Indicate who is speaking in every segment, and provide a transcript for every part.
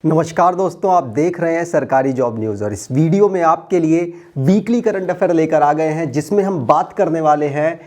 Speaker 1: नमस्कार दोस्तों, आप देख रहे हैं सरकारी जॉब न्यूज़ और इस वीडियो में आपके लिए वीकली करंट अफेयर लेकर आ गए हैं, जिसमें हम बात करने वाले हैं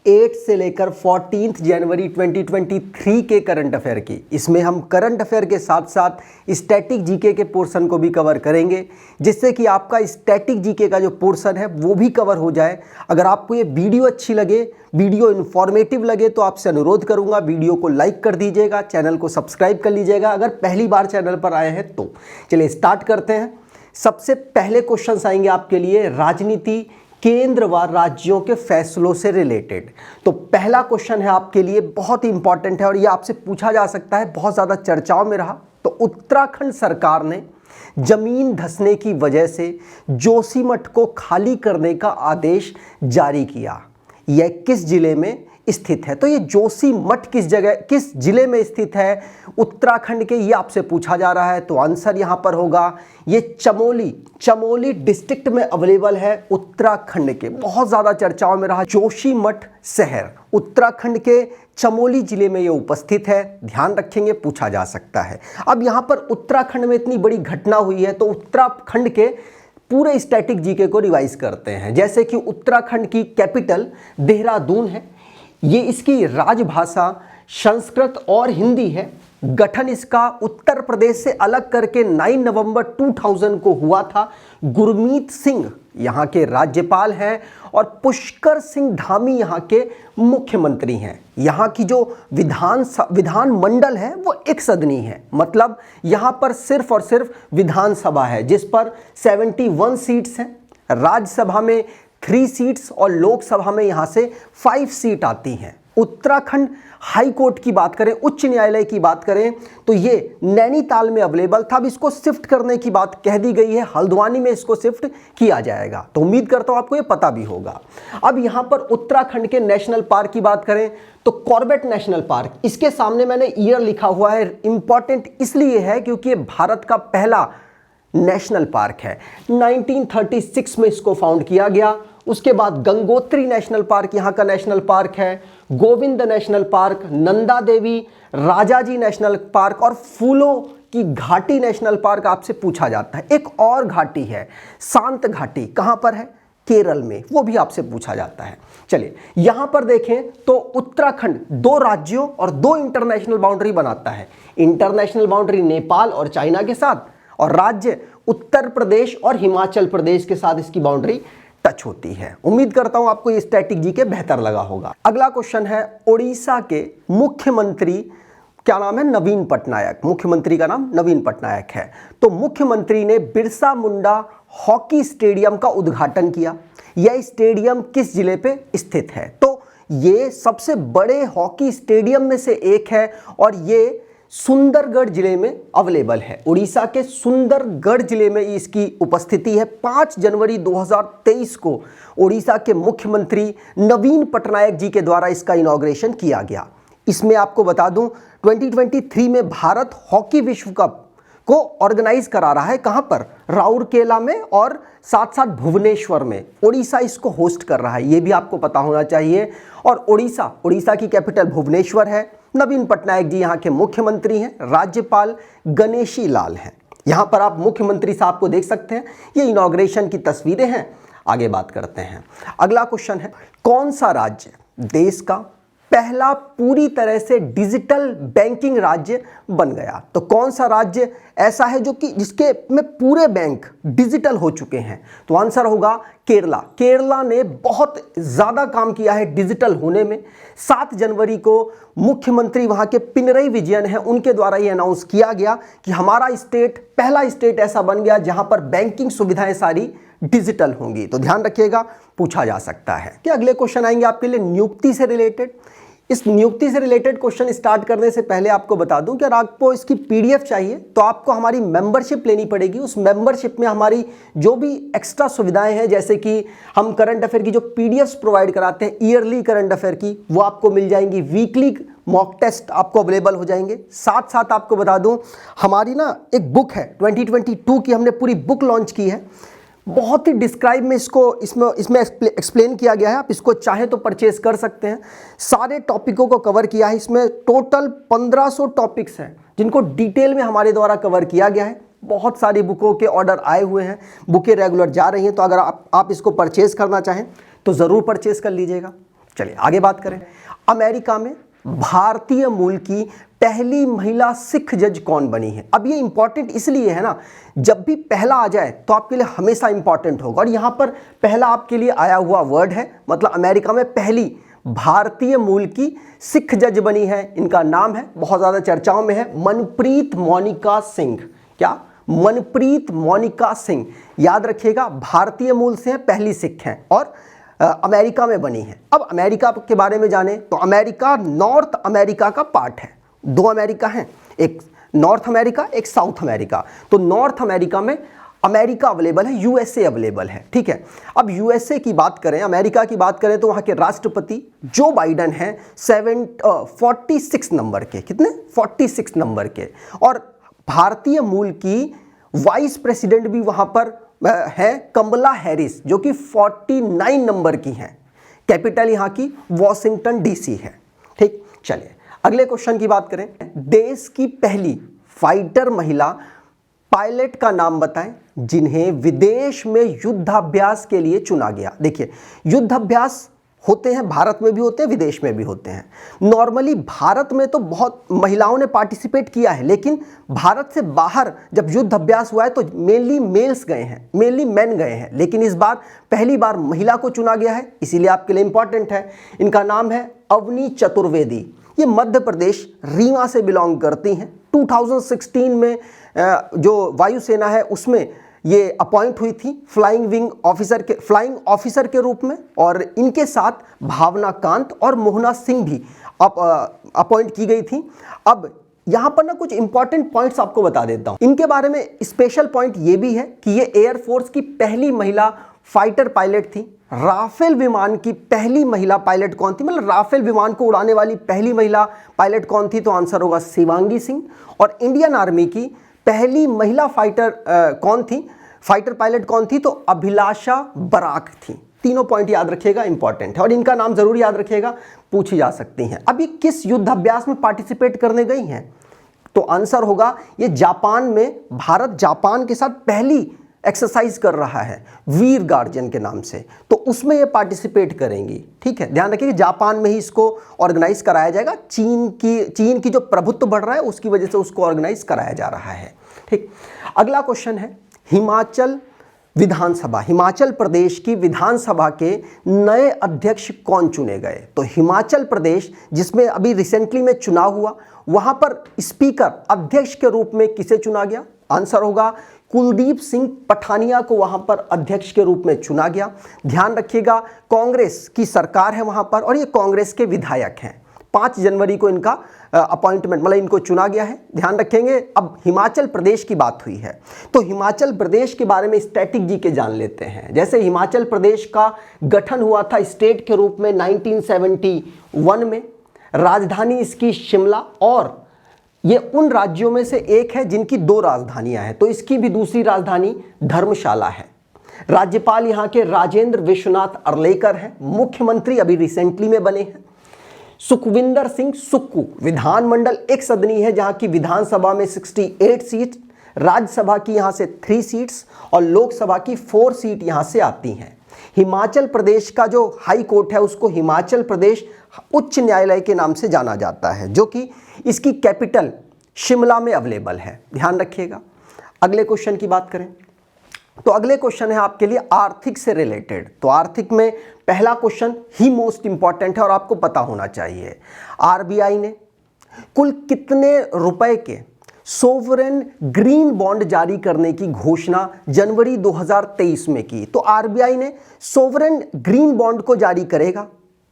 Speaker 1: 8 से लेकर 14 जनवरी 2023 के करंट अफेयर की। इसमें हम करंट अफेयर के साथ साथ स्टैटिक जीके के पोर्शन को भी कवर करेंगे, जिससे कि आपका स्टैटिक जीके का जो पोर्शन है वो भी कवर हो जाए। अगर आपको ये वीडियो अच्छी लगे, वीडियो इन्फॉर्मेटिव लगे, तो आपसे अनुरोध करूंगा वीडियो को लाइक कर दीजिएगा, चैनल को सब्सक्राइब कर लीजिएगा अगर पहली बार चैनल पर आए हैं तो। चलिए स्टार्ट करते हैं। सबसे पहले क्वेश्चन आएंगे आपके लिए राजनीति, केंद्र व राज्यों के फैसलों से रिलेटेड। तो पहला क्वेश्चन है आपके लिए, बहुत ही इंपॉर्टेंट है और ये आपसे पूछा जा सकता है, बहुत ज़्यादा चर्चाओं में रहा। तो उत्तराखंड सरकार ने जमीन धंसने की वजह से जोशीमठ को खाली करने का आदेश जारी किया। यह किस जिले में स्थित है? तो ये जोशीमठ किस जगह, किस जिले में स्थित है उत्तराखंड के, ये आपसे पूछा जा रहा है। तो आंसर यहां पर होगा ये चमोली डिस्ट्रिक्ट में अवेलेबल है उत्तराखंड के। बहुत ज्यादा चर्चाओं में रहा जोशीमठ शहर, उत्तराखंड के चमोली जिले में ये उपस्थित है। ध्यान रखेंगे, पूछा जा सकता है। अब यहां पर उत्तराखंड में इतनी बड़ी घटना हुई है तो उत्तराखंड के पूरे स्टैटिक जीके को रिवाइज करते हैं। जैसे कि उत्तराखंड की कैपिटल देहरादून है, ये इसकी राजभाषा संस्कृत और हिंदी है। गठन इसका उत्तर प्रदेश से अलग करके 9 नवंबर 2000 को हुआ था। गुरमीत सिंह यहाँ के राज्यपाल हैं और पुष्कर सिंह धामी यहाँ के मुख्यमंत्री हैं। यहाँ की जो विधान मंडल है वो एक सदनी है, मतलब यहाँ पर सिर्फ और सिर्फ विधानसभा है जिस पर 71 सीट्स हैं। राज्यसभा में 3 सीट्स और लोकसभा में यहाँ से 5 सीट आती हैं। उत्तराखंड हाई कोर्ट की बात करें, उच्च न्यायालय की बात करें, तो ये नैनीताल में अवेलेबल था। अब इसको शिफ्ट करने की बात कह दी गई है, हल्द्वानी में इसको शिफ्ट किया जाएगा। तो उम्मीद करता हूं आपको ये पता भी होगा। अब यहां पर उत्तराखंड के नेशनल पार्क की बात करें तो कॉर्बेट नेशनल पार्क, इसके सामने मैंने ईयर लिखा हुआ है। इंपॉर्टेंट इसलिए है क्योंकि ये भारत का पहला नेशनल पार्क है। 1936 में इसको फाउंड किया गया। उसके बाद गंगोत्री नेशनल पार्क यहाँ का नेशनल पार्क है, Govind national park, Nanda Devi, Rajaji national park और फूलों की घाटी नेशनल पार्क आपसे पूछा जाता है। एक और घाटी है शांत घाटी, कहाँ पर है? केरल में, वो भी आपसे पूछा जाता है। चलिए यहां पर देखें तो उत्तराखंड 2 राज्यों और 2 इंटरनेशनल बाउंड्री बनाता है। इंटरनेशनल बाउंड्री नेपाल और चाइना के साथ, और राज्य उत्तर प्रदेश और हिमाचल प्रदेश के साथ इसकी बाउंड्री टच होती है। उम्मीद करता हूं आपको ये स्टैटिक जीके बेहतर लगा होगा। अगला क्वेश्चन है ओडिशा के मुख्यमंत्री, क्या नाम है? नवीन पटनायक। मुख्यमंत्री का नाम नवीन पटनायक है। तो मुख्यमंत्री ने बिरसा मुंडा हॉकी स्टेडियम का उद्घाटन किया। यह स्टेडियम किस जिले पे स्थित है? तो ये सबसे बड़े हॉकी स्टेडियम में से एक है और ये सुंदरगढ़ जिले में अवेलेबल है। उड़ीसा के सुंदरगढ़ जिले में इसकी उपस्थिति है। 5 जनवरी 2023 को उड़ीसा के मुख्यमंत्री नवीन पटनायक जी के द्वारा इसका इनॉग्रेशन किया गया। इसमें आपको बता दूं 2023 में भारत हॉकी विश्व कप को ऑर्गेनाइज करा रहा है। कहां पर? राउरकेला में और साथ साथ भुवनेश्वर में। उड़ीसा इसको होस्ट कर रहा है, ये भी आपको पता होना चाहिए। और उड़ीसा की कैपिटल भुवनेश्वर है। नवीन पटनायक जी यहाँ के मुख्यमंत्री हैं, राज्यपाल गणेशी लाल हैं। यहाँ पर आप मुख्यमंत्री साहब को देख सकते हैं, ये इनॉग्रेशन की तस्वीरें हैं। आगे बात करते हैं। अगला क्वेश्चन है, कौन सा राज्य देश का पहला पूरी तरह से डिजिटल बैंकिंग राज्य बन गया? तो कौन सा राज्य ऐसा है जो कि जिसके में पूरे बैंक डिजिटल हो चुके हैं? तो आंसर होगा केरला। केरला ने बहुत ज़्यादा काम किया है डिजिटल होने में। 7 जनवरी को मुख्यमंत्री वहाँ के पिनरई विजयन हैं, उनके द्वारा ये अनाउंस किया गया कि हमारा स्टेट पहला स्टेट ऐसा बन गया जहाँ पर बैंकिंग सुविधाएं सारी डिजिटल होंगी। तो ध्यान रखिएगा, पूछा जा सकता है। कि अगले क्वेश्चन आएंगे आपके लिए नियुक्ति से रिलेटेड। इस नियुक्ति से रिलेटेड क्वेश्चन स्टार्ट करने से पहले आपको बता दूं कि अगर आपको इसकी पीडीएफ चाहिए तो आपको हमारी मेंबरशिप लेनी पड़ेगी। उस मेंबरशिप में हमारी जो भी एक्स्ट्रा सुविधाएं हैं, जैसे कि हम करंट अफेयर की जो पीडीएफ्स प्रोवाइड कराते हैं ईयरली करंट अफेयर की, वो आपको मिल जाएंगी। वीकली मॉक टेस्ट आपको अवेलेबल हो जाएंगे। साथ साथ आपको बता दूं हमारी ना एक बुक है 2022 की, हमने पूरी बुक लॉन्च की है। बहुत ही डिस्क्राइब में इसमें एक्सप्लेन किया गया है। आप इसको चाहे तो परचेज कर सकते हैं। सारे टॉपिकों को कवर किया है। इसमें टोटल 1500 टॉपिक्स हैं जिनको डिटेल में हमारे द्वारा कवर किया गया है। बहुत सारी बुकों के ऑर्डर आए हुए हैं, बुकें रेगुलर जा रही हैं, तो अगर आप इसको परचेज करना चाहें तो ज़रूर परचेज कर लीजिएगा। चलिए आगे बात करें। अमेरिका में भारतीय मूल की पहली महिला सिख जज कौन बनी है? अब ये इंपॉर्टेंट इसलिए है ना, जब भी पहला आ जाए तो आपके लिए हमेशा इंपॉर्टेंट होगा, और यहां पर पहला आपके लिए आया हुआ वर्ड है, मतलब अमेरिका में पहली भारतीय मूल की सिख जज बनी है। इनका नाम है, बहुत ज्यादा चर्चाओं में है, मनप्रीत मोनिका सिंह। क्या? मनप्रीत मोनिका सिंह। याद रखिएगा, भारतीय मूल से हैं, पहली सिख हैं और अमेरिका में बनी है। अब अमेरिका के बारे में जाने तो अमेरिका नॉर्थ अमेरिका का पार्ट है। दो अमेरिका हैं, एक नॉर्थ अमेरिका, एक साउथ अमेरिका। तो नॉर्थ अमेरिका में अमेरिका अवेलेबल है, यूएसए अवेलेबल है। ठीक है, अब यूएसए की बात करें, अमेरिका की बात करें तो वहां के राष्ट्रपति जो बाइडन हैं 46 नंबर के। कितने? 46 नंबर के। और भारतीय मूल की वाइस प्रेसिडेंट भी वहां पर है कमला हैरिस, जो कि 49 नंबर की हैं। कैपिटल यहां की वॉशिंगटन डीसी है। ठीक, चलिए अगले क्वेश्चन की बात करें। देश की पहली फाइटर महिला पायलट का नाम बताएं जिन्हें विदेश में युद्धाभ्यास के लिए चुना गया। देखिए, युद्धाभ्यास होते हैं, भारत में भी होते हैं, विदेश में भी होते हैं। नॉर्मली भारत में तो बहुत महिलाओं ने पार्टिसिपेट किया है, लेकिन भारत से बाहर जब युद्ध अभ्यास हुआ है तो मेनली मेल्स गए हैं, मेनली मेन गए हैं, लेकिन इस बार पहली बार महिला को चुना गया है, इसीलिए आपके लिए इंपॉर्टेंट है। इनका नाम है अवनी चतुर्वेदी। ये मध्य प्रदेश रीवा से बिलोंग करती हैं। 2016 में जो वायुसेना है उसमें ये अपॉइंट हुई थी फ्लाइंग ऑफिसर के रूप में, और इनके साथ भावना कांत और मोहना सिंह भी अपॉइंट की गई थी। अब यहां पर ना कुछ इंपॉर्टेंट पॉइंट्स आपको बता देता हूं इनके बारे में। स्पेशल पॉइंट ये भी है कि ये एयरफोर्स की पहली महिला फाइटर पायलट थी। राफेल विमान की पहली महिला पायलट कौन थी, मतलब राफेल विमान को उड़ाने वाली पहली महिला पायलट कौन थी, तो आंसर होगा शिवांगी सिंह। और इंडियन आर्मी की पहली महिला फाइटर पायलट कौन थी, तो अभिलाषा बराक थी। तीनों पॉइंट याद रखिएगा, इंपॉर्टेंट है, और इनका नाम जरूर याद रखिएगा, पूछी जा सकती हैं। अब ये किस युद्धाभ्यास में पार्टिसिपेट करने गई हैं, तो आंसर होगा ये जापान में, भारत जापान के साथ पहली एक्सरसाइज कर रहा है वीर गार्जियन के नाम से, तो उसमें ये पार्टिसिपेट करेंगी। ठीक है, ध्यान रखिए जापान में ही इसको ऑर्गेनाइज कराया जाएगा। चीन की जो प्रभुत्व बढ़ रहा है उसकी वजह से उसको ऑर्गेनाइज कराया जा रहा है। ठीक, अगला क्वेश्चन है हिमाचल प्रदेश की विधानसभा के नए अध्यक्ष कौन चुने गए। तो हिमाचल प्रदेश जिसमें अभी रिसेंटली में चुनाव हुआ, वहां पर स्पीकर अध्यक्ष के रूप में किसे चुना गया, आंसर होगा कुलदीप सिंह पठानिया को वहां पर अध्यक्ष के रूप में चुना गया। ध्यान रखिएगा कांग्रेस की सरकार है वहां पर, और ये कांग्रेस के विधायक हैं। 5 जनवरी को इनका अपॉइंटमेंट, मतलब इनको चुना गया है, ध्यान रखेंगे। अब हिमाचल प्रदेश की बात हुई है तो हिमाचल प्रदेश के बारे में स्टैटिक जी के जान लेते हैं। जैसे हिमाचल प्रदेश का गठन हुआ था स्टेट के रूप में 1971 में, राजधानी इसकी शिमला, और ये उन राज्यों में से एक है जिनकी 2 राजधानियां हैं, तो इसकी भी दूसरी राजधानी धर्मशाला है। राज्यपाल यहाँ के राजेंद्र विश्वनाथ अर्लेकर हैं। मुख्यमंत्री अभी रिसेंटली में बने हैं सुखविंदर सिंह सुक्खू। विधानमंडल एक सदनी है जहां की विधानसभा में 68 सीट, राज्यसभा की यहां से 3 सीट्स और लोकसभा की 4 सीट यहां से आती हैं। हिमाचल प्रदेश का जो हाई कोर्ट है उसको हिमाचल प्रदेश उच्च न्यायालय के नाम से जाना जाता है, जो कि इसकी कैपिटल शिमला में अवेलेबल है, ध्यान रखिएगा। अगले क्वेश्चन की बात करें तो अगले क्वेश्चन है आपके लिए आर्थिक से रिलेटेड। तो आर्थिक में पहला क्वेश्चन ही मोस्ट इंपॉर्टेंट है और आपको पता होना चाहिए। आरबीआई ने कुल कितने रुपए के सोवरेन ग्रीन बॉन्ड जारी करने की घोषणा जनवरी 2023 में की? तो आरबीआई ने सोवरेन ग्रीन बॉन्ड को जारी करेगा,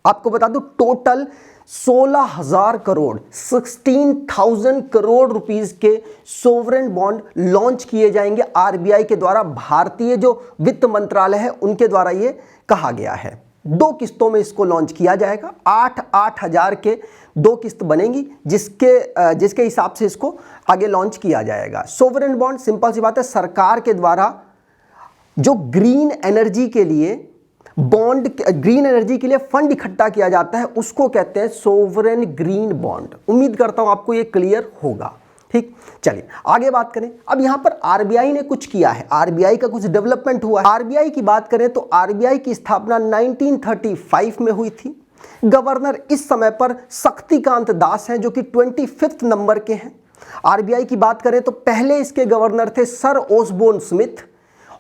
Speaker 1: आपको बता दूं टोटल 16,000 करोड़ 16,000 करोड़ रुपीस के सोवरेन बॉन्ड लॉन्च किए जाएंगे आरबीआई के द्वारा। भारतीय जो वित्त मंत्रालय है उनके द्वारा ये कहा गया है। 2 किस्तों में इसको लॉन्च किया जाएगा। 8,000 के 2 किस्त बनेंगी, जिसके हिसाब से इसको आगे लॉन्च किया जाएगा। सोवरेन बॉन्ड सिंपल सी बात है, सरकार के द्वारा जो ग्रीन एनर्जी के लिए फंड इकट्ठा किया जाता है उसको कहते हैं सोवरेन ग्रीन बॉन्ड। उम्मीद करता हूं आपको ये क्लियर होगा। ठीक, चलिए आगे बात करें। अब यहां पर आरबीआई ने कुछ किया है, आरबीआई का कुछ डेवलपमेंट हुआ है। आरबीआई की बात करें तो आरबीआई की स्थापना 1935 में हुई थी। गवर्नर इस समय पर शक्तिकांत दास हैं जो कि 25वें नंबर के हैं। आरबीआई की बात करें तो पहले इसके गवर्नर थे सर ओसबोर्न स्मिथ,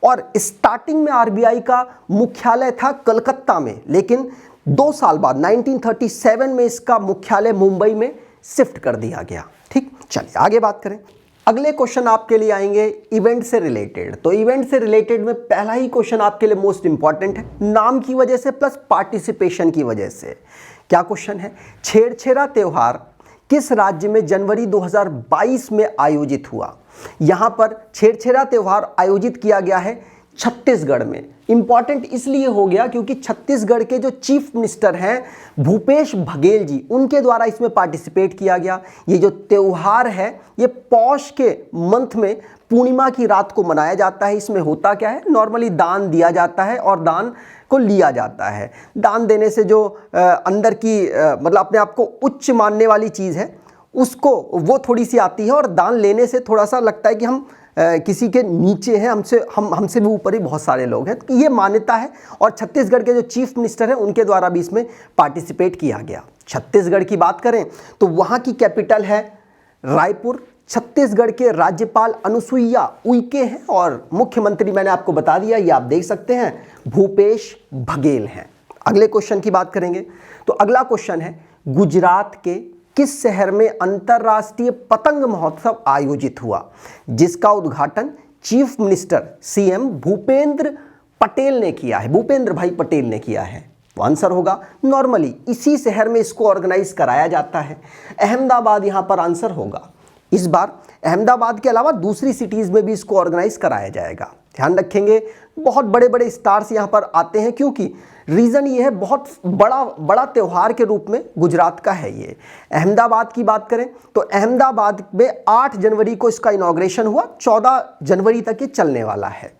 Speaker 1: और स्टार्टिंग में आरबीआई का मुख्यालय था कलकत्ता में, लेकिन 2 साल बाद 1937 में इसका मुख्यालय मुंबई में शिफ्ट कर दिया गया। ठीक, चलिए आगे बात करें। अगले क्वेश्चन आपके लिए आएंगे इवेंट से रिलेटेड। तो इवेंट से रिलेटेड में पहला ही क्वेश्चन आपके लिए मोस्ट इंपॉर्टेंट है, नाम की वजह से प्लस पार्टिसिपेशन की वजह से। क्या क्वेश्चन है? छेरछेरा त्योहार किस राज्य में जनवरी 2022 में आयोजित हुआ? यहां पर छेरछेरा त्योहार आयोजित किया गया है छत्तीसगढ़ में। इंपॉर्टेंट इसलिए हो गया क्योंकि छत्तीसगढ़ के जो चीफ मिनिस्टर हैं भूपेश बघेल जी, उनके द्वारा इसमें पार्टिसिपेट किया गया। ये जो त्योहार है ये पौष के मंथ में पूर्णिमा की रात को मनाया जाता है। इसमें होता क्या है, नॉर्मली दान दिया जाता है और दान को लिया जाता है। दान देने से जो अंदर की मतलब अपने आप को उच्च मानने वाली चीज़ है उसको वो थोड़ी सी आती है, और दान लेने से थोड़ा सा लगता है कि हम किसी के नीचे हैं, हमसे भी ऊपर ही बहुत सारे लोग हैं। तो ये मान्यता है, और छत्तीसगढ़ के जो चीफ मिनिस्टर हैं उनके द्वारा भी इसमें पार्टिसिपेट किया गया। छत्तीसगढ़ की बात करें तो वहाँ की कैपिटल है रायपुर। छत्तीसगढ़ के राज्यपाल अनुसुईया उइके हैं, और मुख्यमंत्री मैंने आपको बता दिया, ये आप देख सकते हैं, भूपेश बघेल हैं। अगले क्वेश्चन की बात करेंगे तो अगला क्वेश्चन है गुजरात के किस शहर में अंतर्राष्ट्रीय पतंग महोत्सव आयोजित हुआ, जिसका उद्घाटन chief minister CM Bhupendra Patel ने किया है, भूपेंद्र भाई पटेल ने किया है? तो आंसर होगा नॉर्मली इसी शहर में इसको ऑर्गेनाइज कराया जाता है, अहमदाबाद यहां पर आंसर होगा। इस बार अहमदाबाद के अलावा दूसरी सिटीज में भी इसको ऑर्गेनाइज कराया जाएगा। ध्यान रखेंगे बहुत बड़े बड़े स्टार्स यहां पर आते हैं, क्योंकि रीज़न ये है बहुत बड़ा त्यौहार के रूप में गुजरात का है ये। अहमदाबाद की बात करें तो अहमदाबाद में 8 जनवरी को इसका इनॉग्रेशन हुआ, 14 जनवरी तक ये चलने वाला है।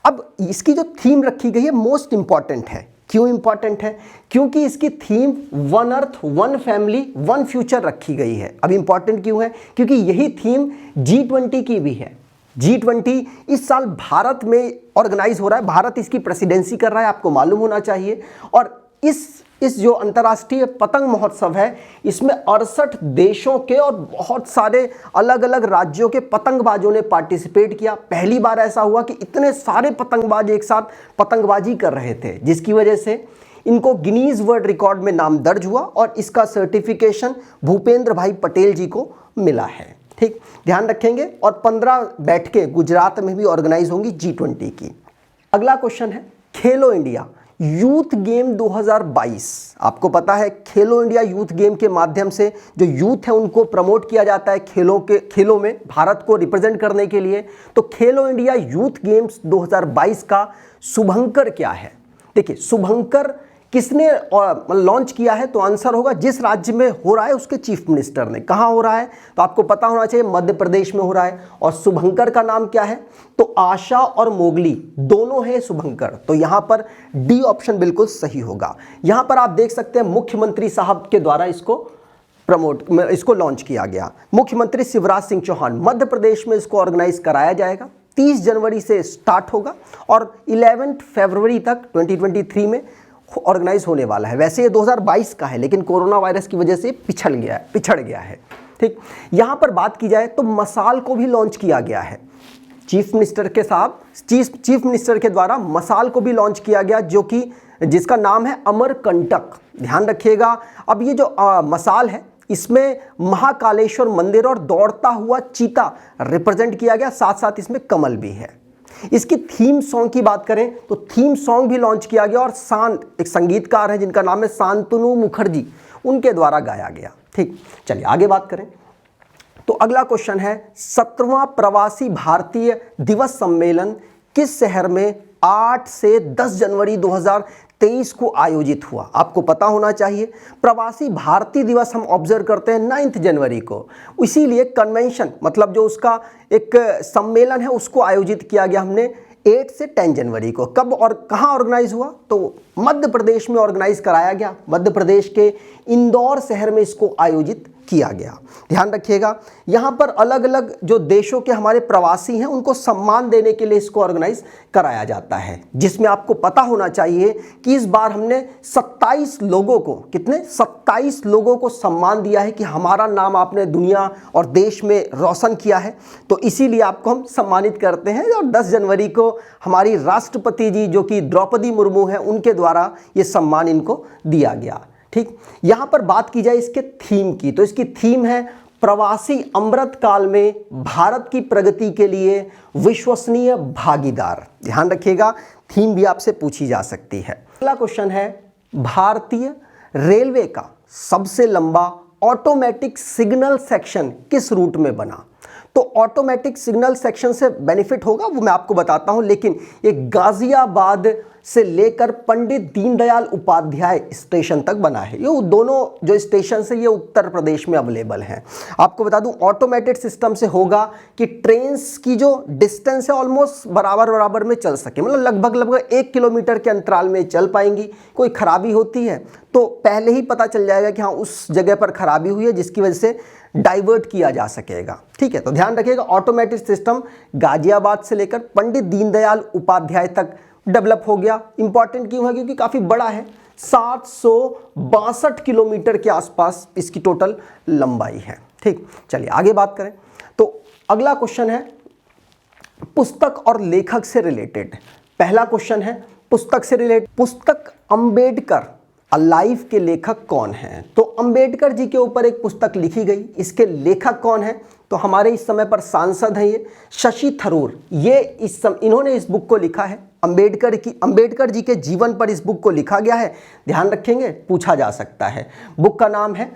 Speaker 1: अब इसकी जो थीम रखी गई है मोस्ट इंपॉर्टेंट है। क्यों इंपॉर्टेंट है? क्योंकि इसकी theme one earth one family one future रखी गई है। अब इंपॉर्टेंट क्यों है? क्योंकि यही थीम G20 की भी है। G20 इस साल भारत में ऑर्गेनाइज हो रहा है, भारत इसकी प्रेसिडेंसी कर रहा है, आपको मालूम होना चाहिए। और इस जो अंतर्राष्ट्रीय पतंग महोत्सव है इसमें 68 देशों के और बहुत सारे अलग अलग राज्यों के पतंगबाजों ने पार्टिसिपेट किया। पहली बार ऐसा हुआ कि इतने सारे पतंगबाज एक साथ पतंगबाजी कर रहे थे, जिसकी वजह से इनको गिनीज वर्ल्ड रिकॉर्ड में नाम दर्ज हुआ, और इसका सर्टिफिकेशन भूपेंद्र भाई पटेल जी को मिला है। ठीक, ध्यान रखेंगे। और 15 बैठकें गुजरात में भी ऑर्गेनाइज होंगी G20 की। अगला क्वेश्चन है खेलो इंडिया यूथ गेम 2022। आपको पता है खेलो इंडिया यूथ गेम के माध्यम से जो यूथ है उनको प्रमोट किया जाता है खेलों में भारत को रिप्रेजेंट करने के लिए। तो खेलो इंडिया यूथ गेम्स 2022 का शुभंकर क्या है? देखिए, शुभंकर किसने लॉन्च किया है? तो आंसर होगा जिस राज्य में हो रहा है उसके चीफ मिनिस्टर ने। कहाँ हो रहा है? तो आपको पता होना चाहिए मध्य प्रदेश में हो रहा है। और शुभंकर का नाम क्या है? तो आशा और मोगली दोनों हैं शुभंकर। तो यहाँ पर डी ऑप्शन बिल्कुल सही होगा। यहाँ पर आप देख सकते हैं मुख्यमंत्री साहब के द्वारा इसको लॉन्च किया गया। मुख्यमंत्री शिवराज सिंह चौहान, मध्य प्रदेश में इसको ऑर्गेनाइज कराया जाएगा। 30 जनवरी से स्टार्ट होगा और 11 फरवरी तक 2023 में ऑर्गेनाइज होने वाला है। वैसे ये 2022 का है, लेकिन कोरोना वायरस की वजह से पिछड़ गया है। ठीक, यहाँ पर बात की जाए तो मसाल को भी लॉन्च किया गया है। चीफ मिनिस्टर के द्वारा मसाल को भी लॉन्च किया गया, जिसका नाम है अमरकंटक। ध्यान रखिएगा। अब ये जो मसाल है इसमें महाकालेश्वर मंदिर और दौड़ता हुआ चीता रिप्रेजेंट किया गया, साथ साथ इसमें कमल भी है। इसकी थीम सॉन्ग की बात करें तो थीम सॉन्ग भी लॉन्च किया गया, और एक संगीतकार है जिनका नाम है शांतनु मुखर्जी, उनके द्वारा गाया गया। ठीक, चलिए आगे बात करें। तो अगला क्वेश्चन है 17वां प्रवासी भारतीय दिवस सम्मेलन किस शहर में 8 से 10 जनवरी 2023 को आयोजित हुआ? आपको पता होना चाहिए प्रवासी भारतीय दिवस हम ऑब्जर्व करते हैं 9 जनवरी को, इसीलिए कन्वेंशन मतलब जो उसका एक सम्मेलन है उसको आयोजित किया गया हमने 8 से 10 जनवरी को। कब और कहाँ ऑर्गेनाइज हुआ? तो मध्य प्रदेश में ऑर्गेनाइज कराया गया। मध्य प्रदेश के इंदौर शहर में इसको आयोजित किया गया। ध्यान रखिएगा, यहाँ पर अलग अलग जो देशों के हमारे प्रवासी हैं उनको सम्मान देने के लिए इसको ऑर्गेनाइज कराया जाता है, जिसमें आपको पता होना चाहिए कि इस बार हमने 27 लोगों को, कितने 27 लोगों को सम्मान दिया है कि हमारा नाम आपने दुनिया और देश में रोशन किया है, तो इसीलिए आपको हम सम्मानित करते हैं। और 10 जनवरी को हमारी राष्ट्रपति जी जो कि द्रौपदी मुर्मू हैं उनके द्वारा ये सम्मान इनको दिया गया। ठीक, यहां पर बात की जाए इसके थीम की, तो इसकी थीम है प्रवासी अमृत काल में भारत की प्रगति के लिए विश्वसनीय भागीदार। ध्यान रखिएगा, थीम भी आपसे पूछी जा सकती है। अगला क्वेश्चन है, भारतीय रेलवे का सबसे लंबा ऑटोमेटिक सिग्नल सेक्शन किस रूट में बना? तो ऑटोमेटिक सिग्नल सेक्शन से बेनिफिट होगा वो मैं आपको बताता हूं, लेकिन ये गाजियाबाद से लेकर पंडित दीनदयाल उपाध्याय स्टेशन तक बना है। ये दोनों जो स्टेशन है ये उत्तर प्रदेश में अवेलेबल हैं। आपको बता दूं ऑटोमेटेड सिस्टम से होगा कि ट्रेन्स की जो डिस्टेंस है ऑलमोस्ट बराबर में चल सके, मतलब लगभग 1 किलोमीटर के अंतराल में चल पाएंगी। कोई खराबी होती है तो पहले ही पता चल जाएगा कि हाँ उस जगह पर खराबी हुई है, जिसकी वजह से डाइवर्ट किया जा सकेगा। ठीक है, तो ध्यान रखिएगा ऑटोमेटिक सिस्टम गाजियाबाद से लेकर पंडित दीनदयाल उपाध्याय तक डेवलप हो गया। इंपॉर्टेंट क्यों है? क्योंकि काफी बड़ा है, 762 किलोमीटर के आसपास इसकी टोटल लंबाई है। ठीक, चलिए आगे बात करें। तो अगला क्वेश्चन है पुस्तक और लेखक से रिलेटेड। पहला क्वेश्चन है पुस्तक से रिलेटेड, पुस्तक अंबेडकर अलाइव के लेखक कौन हैं? तो अंबेडकर जी के ऊपर एक पुस्तक लिखी गई, इसके लेखक कौन हैं? तो हमारे इस समय पर सांसद हैं ये शशि थरूर। ये इन्होंने इस बुक को लिखा है, अंबेडकर जी के जीवन पर इस बुक को लिखा गया है। ध्यान रखेंगे, पूछा जा सकता है। बुक का नाम है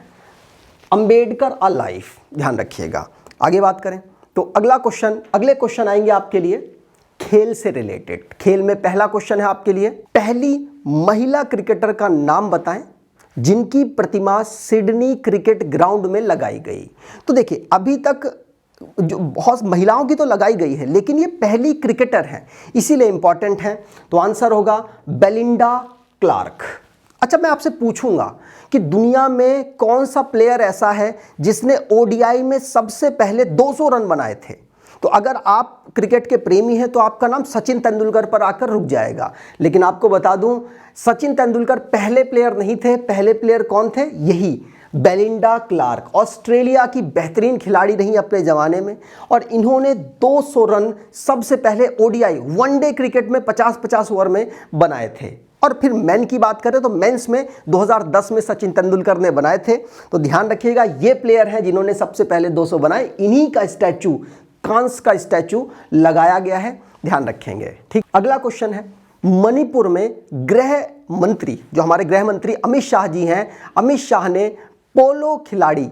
Speaker 1: अंबेडकर अलाइव, ध्यान रखिएगा। आगे बात करें तो अगले क्वेश्चन आएंगे आपके लिए खेल से रिलेटेड। खेल में पहला क्वेश्चन है आपके लिए, पहली महिला क्रिकेटर का नाम बताएं जिनकी प्रतिमा सिडनी क्रिकेट ग्राउंड में लगाई गई। तो देखिए अभी तक जो बहुत महिलाओं की तो लगाई गई है, लेकिन ये पहली क्रिकेटर है, इसीलिए इंपॉर्टेंट है। तो आंसर होगा बेलिंडा क्लार्क। अच्छा, मैं आपसे पूछूंगा कि दुनिया में कौन सा प्लेयर ऐसा है जिसने ओडीआई में सबसे पहले 200 रन बनाए थे? तो अगर आप क्रिकेट के प्रेमी हैं तो आपका नाम सचिन तेंदुलकर पर आकर रुक जाएगा, लेकिन आपको बता दूं सचिन तेंदुलकर पहले प्लेयर नहीं थे। पहले प्लेयर कौन थे? यही बेलिंडा क्लार्क, ऑस्ट्रेलिया की बेहतरीन खिलाड़ी रही अपने ज़माने में, और इन्होंने 200 रन सबसे पहले ओडीआई वनडे क्रिकेट में 50-50 ओवर में बनाए थे। और फिर मेन की बात करें तो मेंस में 2010 में सचिन तेंदुलकर ने बनाए थे। तो ध्यान रखिएगा ये प्लेयर हैं जिन्होंने सबसे पहले 200 बनाए। इन्हीं का स्टैचू, कांस का स्टैचू लगाया गया है, ध्यान रखेंगे। ठीक, अगला क्वेश्चन है मणिपुर में गृह मंत्री, जो हमारे गृह मंत्री अमित शाह जी हैं, अमित शाह ने पोलो खिलाड़ी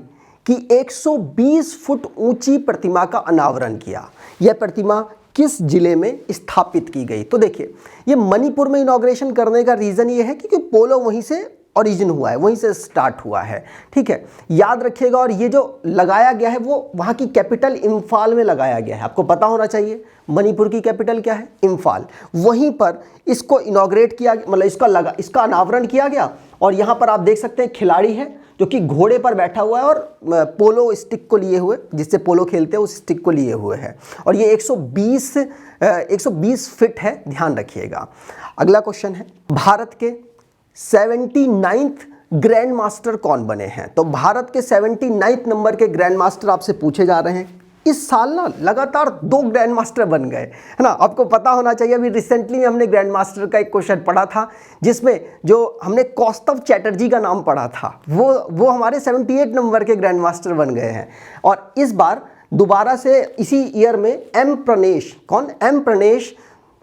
Speaker 1: की 120 फुट ऊंची प्रतिमा का अनावरण किया। यह प्रतिमा किस जिले में स्थापित की गई? तो देखिए ये मणिपुर में इनॉग्रेशन करने का रीजन ये है क्योंकि पोलो वहीं से ओरिजिन हुआ है, वहीं से स्टार्ट हुआ है। ठीक है, याद रखिएगा। और ये जो लगाया गया है वो वहाँ की कैपिटल इम्फाल में लगाया गया है। आपको पता होना चाहिए मणिपुर की कैपिटल क्या है? इम्फाल। वहीं पर इसको इनॉग्रेट किया, मतलब इसका अनावरण किया गया। और यहाँ पर आप देख सकते हैं खिलाड़ी है जो कि घोड़े पर बैठा हुआ है और पोलो स्टिक को लिए हुए, जिससे पोलो खेलते हैं उस स्टिक को लिए हुए है। और ये 120 फीट है, ध्यान रखिएगा। अगला क्वेश्चन है भारत के 79th ग्रैंड मास्टर कौन बने हैं? तो भारत के 79th नंबर के ग्रैंड मास्टर आपसे पूछे जा रहे हैं। इस साल ना लगातार 2 ग्रैंड मास्टर बन गए, है ना। आपको पता होना चाहिए, अभी रिसेंटली में हमने ग्रैंड मास्टर का एक क्वेश्चन पढ़ा था जिसमें जो हमने कौस्तव चैटर्जी का नाम पढ़ा था, वो हमारे 78 नंबर के ग्रैंड मास्टर बन गए हैं। और इस बार दोबारा से इसी ईयर में एम प्रणेश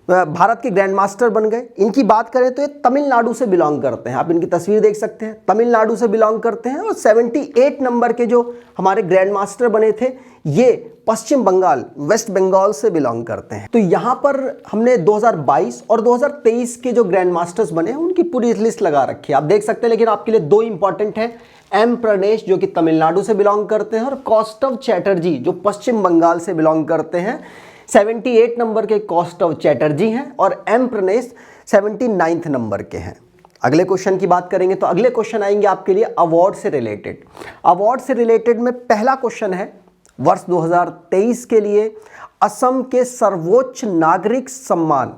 Speaker 1: भारत के ग्रैंड मास्टर बन गए। इनकी बात करें तो ये तमिलनाडु से बिलोंग करते हैं, आप इनकी तस्वीर देख सकते हैं, तमिलनाडु से बिलोंग करते हैं। और 78 नंबर के जो हमारे ग्रैंड मास्टर बने थे ये पश्चिम बंगाल, वेस्ट बंगाल से बिलोंग करते हैं। तो यहाँ पर हमने 2022 और 2023 के जो ग्रैंड मास्टर्स बने हैं उनकी पूरी लिस्ट लगा रखी है, आप देख सकते हैं। लेकिन आपके लिए 2 इंपॉर्टेंट हैं, एम प्रणेश जो कि तमिलनाडु से बिलोंग करते हैं और कौस्तव चैटर्जी जो पश्चिम बंगाल से बिलोंग करते हैं। 78 नंबर के कौस्तव चैटर्जी हैं और एम प्रणेश 79th नंबर के हैं। अगले क्वेश्चन की बात करेंगे तो अगले क्वेश्चन आएंगे आपके लिए अवार्ड से रिलेटेड। अवार्ड से रिलेटेड में पहला क्वेश्चन है वर्ष 2023 के लिए असम के सर्वोच्च नागरिक सम्मान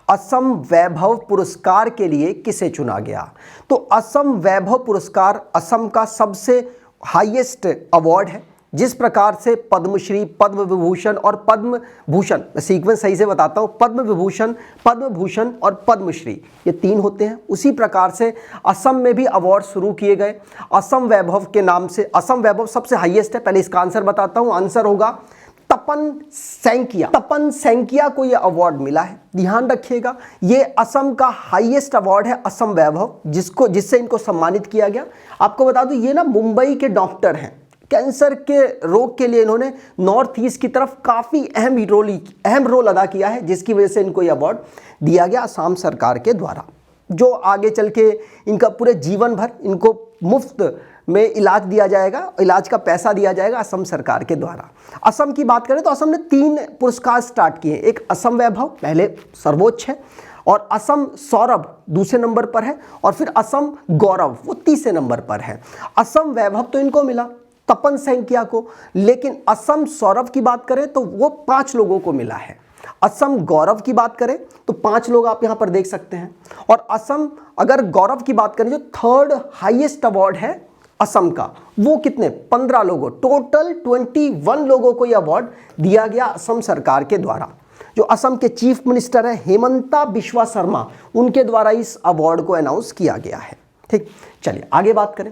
Speaker 1: असम वैभव पुरस्कार के लिए किसे चुना गया। तो असम वैभव पुरस्कार असम का सबसे हाईएस्ट अवार्ड है। जिस प्रकार से पद्मश्री, पद्म विभूषण और पद्म भूषण, मैं सीक्वेंस सही से बताता हूँ, पद्म विभूषण, पद्म भूषण और पद्मश्री ये 3 होते हैं, उसी प्रकार से असम में भी अवार्ड शुरू किए गए असम वैभव के नाम से। असम वैभव सबसे हाईएस्ट है। पहले इसका आंसर बताता हूँ। आंसर होगा तपन सैंकिया। तपन सैंकिया को यह अवार्ड मिला है। ध्यान रखिएगा, ये असम का हाईएस्ट अवार्ड है असम वैभव, जिससे इनको सम्मानित किया गया। आपको बता दूं ये ना मुंबई के डॉक्टर हैं। कैंसर के रोग के लिए इन्होंने नॉर्थ ईस्ट की तरफ काफ़ी अहम रोल अदा किया है, जिसकी वजह से इनको ये अवार्ड दिया गया असम सरकार के द्वारा, जो आगे चल के इनका पूरे जीवन भर इनको मुफ्त में इलाज दिया जाएगा, इलाज का पैसा दिया जाएगा असम सरकार के द्वारा। असम की बात करें तो असम ने 3 पुरस्कार स्टार्ट किए। एक असम वैभव पहले सर्वोच्च है, और असम सौरभ दूसरे नंबर पर है, और फिर असम गौरव वो तीसरे नंबर पर है। असम वैभव तो इनको मिला तपन सैंकिया को, लेकिन असम सौरभ की बात करें तो वो 5 लोगों को मिला है। असम गौरव की बात करें तो 5 लोग आप यहां पर देख सकते हैं। और असम अगर गौरव की बात करें जो 3rd हाईएस्ट अवार्ड है असम का, वो कितने 15 लोगों, टोटल 21 लोगों को यह अवार्ड दिया गया असम सरकार के द्वारा। जो असम के चीफ मिनिस्टर है हेमंता बिश्वा शर्मा, उनके द्वारा इस अवार्ड को अनाउंस किया गया है। ठीक, चलिए आगे बात करें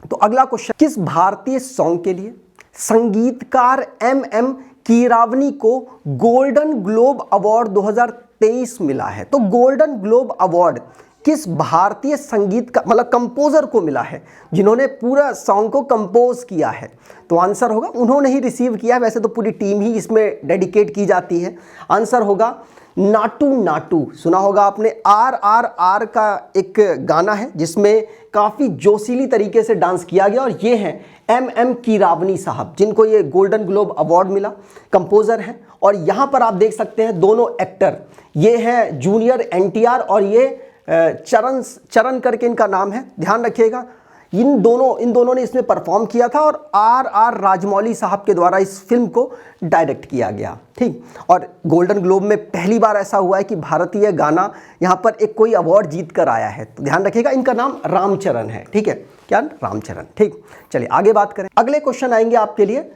Speaker 1: तो अगला क्वेश्चन, किस भारतीय सॉन्ग के लिए संगीतकार एम कीरावनी को गोल्डन ग्लोब अवार्ड 2023 मिला है। तो गोल्डन ग्लोब अवार्ड किस भारतीय संगीत का मतलब कंपोजर को मिला है, जिन्होंने पूरा सॉन्ग को कंपोज किया है। तो आंसर होगा, उन्होंने ही रिसीव किया है, वैसे तो पूरी टीम ही इसमें डेडिकेट की जाती है। आंसर होगा नाटू नाटू। सुना होगा आपने, RRR का एक गाना है जिसमें काफ़ी जोशीली तरीके से डांस किया गया, और ये हैं एम कीरावनी साहब, जिनको ये गोल्डन ग्लोब अवार्ड मिला, कंपोजर हैं। और यहाँ पर आप देख सकते हैं दोनों एक्टर, ये हैं जूनियर NTR और ये चरण करके इनका नाम है, ध्यान रखिएगा। इन दोनों ने इसमें परफॉर्म किया था, और RR राजमौली साहब के द्वारा इस फिल्म को डायरेक्ट किया गया। ठीक, और गोल्डन ग्लोब में पहली बार ऐसा हुआ है कि भारतीय गाना यहाँ पर एक कोई अवार्ड जीत कर आया है। तो ध्यान रखिएगा, इनका नाम रामचरण है। ठीक है, क्या रामचरण। ठीक, चलिए आगे बात करें। अगले क्वेश्चन आएंगे आपके लिए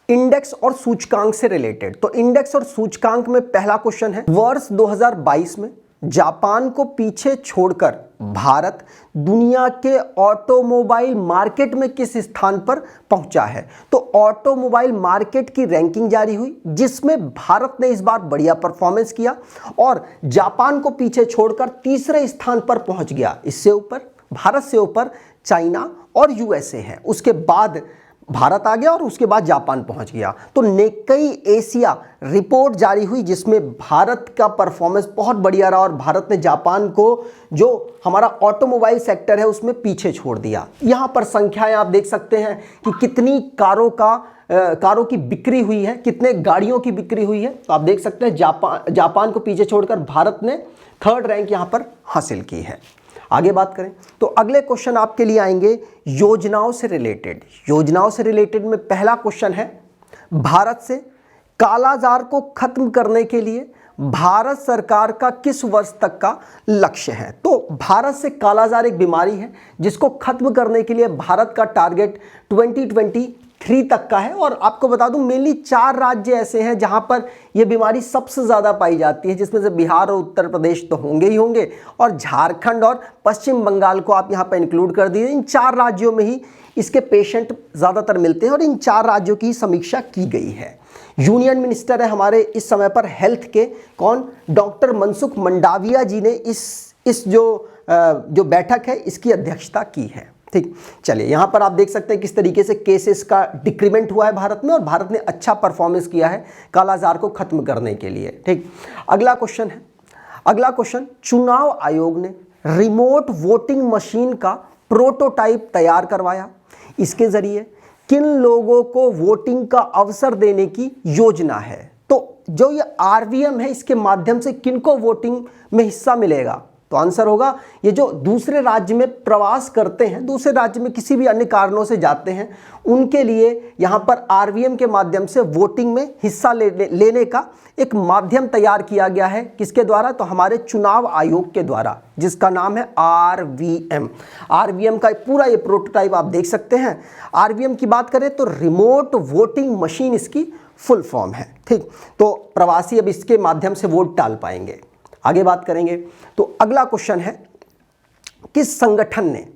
Speaker 1: इंडेक्स और सूचकांक से रिलेटेड। तो इंडेक्स और सूचकांक में पहला क्वेश्चन है, वर्ष 2022 में जापान को पीछे छोड़कर भारत दुनिया के ऑटोमोबाइल मार्केट में किस स्थान पर पहुंचा है। तो ऑटोमोबाइल मार्केट की रैंकिंग जारी हुई, जिसमें भारत ने इस बार बढ़िया परफॉर्मेंस किया और जापान को पीछे छोड़कर तीसरे स्थान पर पहुंच गया। इससे ऊपर, भारत से ऊपर चाइना और USA है, उसके बाद भारत आ गया और उसके बाद जापान पहुंच गया। तो निक्केई एशिया रिपोर्ट जारी हुई, जिसमें भारत का परफॉर्मेंस बहुत बढ़िया रहा और भारत ने जापान को, जो हमारा ऑटोमोबाइल सेक्टर है, उसमें पीछे छोड़ दिया। यहाँ पर संख्याएं आप देख सकते हैं कि कितनी कारों की बिक्री हुई है, कितने गाड़ियों की बिक्री हुई है। तो आप देख सकते हैं जापान को पीछे छोड़कर भारत ने 3rd रैंक यहाँ पर हासिल की है। आगे बात करें तो अगले क्वेश्चन आपके लिए आएंगे योजनाओं से रिलेटेड। योजनाओं से रिलेटेड में पहला क्वेश्चन है, भारत से कालाजार को खत्म करने के लिए भारत सरकार का किस वर्ष तक का लक्ष्य है। तो भारत से कालाजार एक बीमारी है जिसको खत्म करने के लिए भारत का टारगेट 2023 तक का है। और आपको बता दूं मेनली 4 राज्य ऐसे हैं जहां पर यह बीमारी सबसे ज़्यादा पाई जाती है, जिसमें से बिहार और उत्तर प्रदेश तो होंगे ही होंगे, और झारखंड और पश्चिम बंगाल को आप यहां पर इंक्लूड कर दीजिए। इन 4 राज्यों में ही इसके पेशेंट ज़्यादातर मिलते हैं और इन 4 राज्यों की समीक्षा की गई है। यूनियन मिनिस्टर है हमारे इस समय पर हेल्थ के, कौन, डॉक्टर मनसुख मंडाविया जी ने इस जो बैठक है इसकी अध्यक्षता की है। ठीक, चलिए यहाँ पर आप देख सकते हैं किस तरीके से केसेस का डिक्रीमेंट हुआ है भारत में, और भारत ने अच्छा परफॉर्मेंस किया है कालाजार को खत्म करने के लिए। ठीक, अगला क्वेश्चन है, अगला क्वेश्चन, चुनाव आयोग ने रिमोट वोटिंग मशीन का प्रोटोटाइप तैयार करवाया, इसके जरिए किन लोगों को वोटिंग का अवसर देने की योजना है। तो जो ये RVM है, इसके माध्यम से किनको वोटिंग में हिस्सा मिलेगा, तो आंसर होगा ये जो दूसरे राज्य में प्रवास करते हैं, दूसरे राज्य में किसी भी अन्य कारणों से जाते हैं, उनके लिए यहाँ पर आरवीएम के माध्यम से वोटिंग में हिस्सा लेने का एक माध्यम तैयार किया गया है। किसके द्वारा? तो हमारे चुनाव आयोग के द्वारा, जिसका नाम है आरवीएम। आरवीएम का पूरा ये प्रोटोटाइप आप देख सकते हैं। आरवीएम की बात करें तो रिमोट वोटिंग मशीन इसकी फुल फॉर्म है। ठीक, तो प्रवासी अब इसके माध्यम से वोट डाल पाएंगे। आगे बात करेंगे तो अगला क्वेश्चन है, किस संगठन ने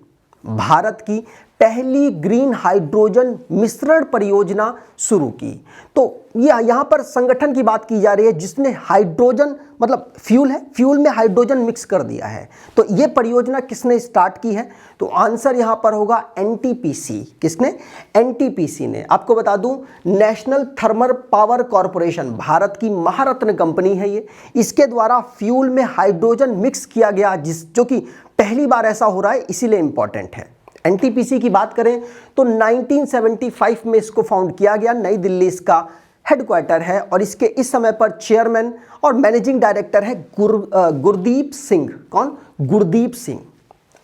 Speaker 1: भारत की पहली ग्रीन हाइड्रोजन मिश्रण परियोजना शुरू की? तो यहां पर संगठन की बात की जा रही है जिसने हाइड्रोजन मतलब फ्यूल है, फ्यूल में हाइड्रोजन मिक्स कर दिया है। तो ये परियोजना किसने स्टार्ट की है? तो आंसर यहां पर होगा एनटीपीसी। किसने? एनटीपीसी ने। आपको बता दूं, national thermal power corporation Bharat की महारत्न कंपनी है ये। इसके द्वारा फ्यूल में हाइड्रोजन मिक्स किया गया, जो कि पहली बार ऐसा हो रहा है, इसीलिए इंपॉर्टेंट है। एनटीपीसी की बात करें तो 1975 में इसको फाउंड किया गया, नई दिल्ली इसका हेडक्वार्टर है और इसके इस समय पर चेयरमैन और मैनेजिंग डायरेक्टर है गुरदीप सिंह। कौन? गुरदीप सिंह।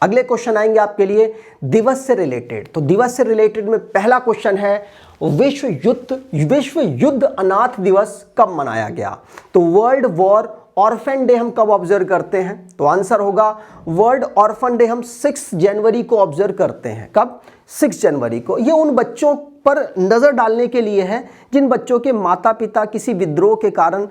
Speaker 1: अगले क्वेश्चन आएंगे आपके लिए दिवस से रिलेटेड। तो दिवस से रिलेटेड में पहला क्वेश्चन है, विश्व युद्ध अनाथ दिवस कब मनाया गया? तो वर्ल्ड वॉर ऑर्फन डे हम कब ऑब्जर्व करते हैं? तो आंसर होगा वर्ल्ड ऑर्फन डे हम 6 जनवरी को ऑब्जर्व करते हैं। कब? 6 जनवरी को। ये उन बच्चों पर नजर डालने के लिए है जिन बच्चों के माता पिता किसी विद्रोह के कारण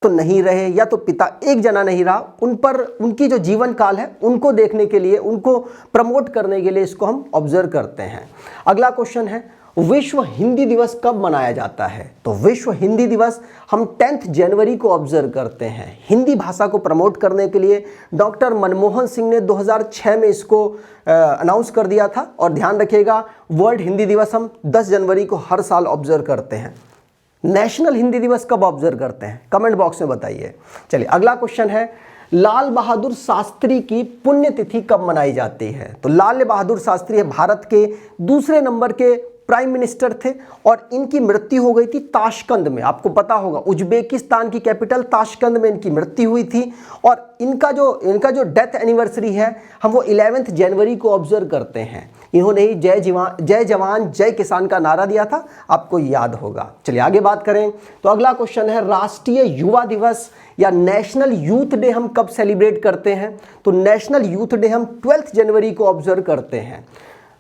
Speaker 1: तो नहीं रहे, या तो पिता एक जना नहीं रहा, उन पर उनकी जो जीवन काल है उनको देखने के लिए, उनको प्रमोट करने के लिए इसको हम ऑब्जर्व करते हैं। अगला क्वेश्चन है, विश्व हिंदी दिवस कब मनाया जाता है? तो विश्व हिंदी दिवस हम 10 जनवरी को ऑब्जर्व करते हैं। हिंदी भाषा को प्रमोट करने के लिए डॉक्टर मनमोहन सिंह ने 2006 में इसको अनाउंस कर दिया था। और ध्यान रखिएगा, वर्ल्ड हिंदी दिवस हम 10 जनवरी को हर साल ऑब्जर्व करते हैं। नेशनल हिंदी दिवस कब ऑब्जर्व करते हैं? कमेंट बॉक्स में बताइए। चलिए अगला क्वेश्चन है, लाल बहादुर शास्त्री की पुण्यतिथि कब मनाई जाती है? तो लाल बहादुर शास्त्री भारत के दूसरे नंबर के प्राइम मिनिस्टर थे और इनकी मृत्यु हो गई थी ताशकंद में। आपको पता होगा उज्बेकिस्तान की कैपिटल ताशकंद में इनकी मृत्यु हुई थी। और इनका जो डेथ एनिवर्सरी है हम वो 11 जनवरी को ऑब्जर्व करते हैं। इन्होंने ही जय जवान जय किसान का नारा दिया था, आपको याद होगा। चलिए आगे बात करें तो अगला क्वेश्चन है, राष्ट्रीय युवा दिवस या नेशनल यूथ डे हम कब सेलिब्रेट करते हैं? तो नेशनल यूथ डे हम 12 जनवरी को ऑब्जर्व करते हैं।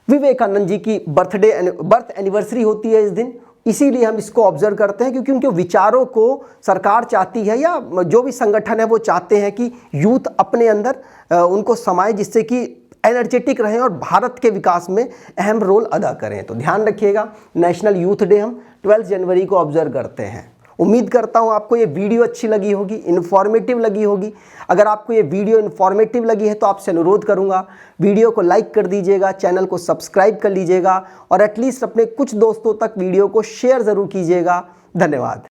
Speaker 1: विवेकानंद जी की बर्थ एनिवर्सरी होती है इस दिन, इसीलिए हम इसको ऑब्जर्व करते हैं, क्योंकि उनके विचारों को सरकार चाहती है या जो भी संगठन है वो चाहते हैं कि यूथ अपने अंदर उनको समाये, जिससे कि एनर्जेटिक रहें और भारत के विकास में अहम रोल अदा करें। तो ध्यान रखिएगा, नेशनल यूथ डे हम 12 जनवरी को ऑब्जर्व करते हैं। उम्मीद करता हूं आपको ये वीडियो अच्छी लगी होगी, इन्फॉर्मेटिव लगी होगी। अगर आपको ये वीडियो इन्फॉर्मेटिव लगी है तो आपसे अनुरोध करूंगा, वीडियो को लाइक कर दीजिएगा, चैनल को सब्सक्राइब कर लीजिएगा और एटलीस्ट अपने कुछ दोस्तों तक वीडियो को शेयर ज़रूर कीजिएगा। धन्यवाद।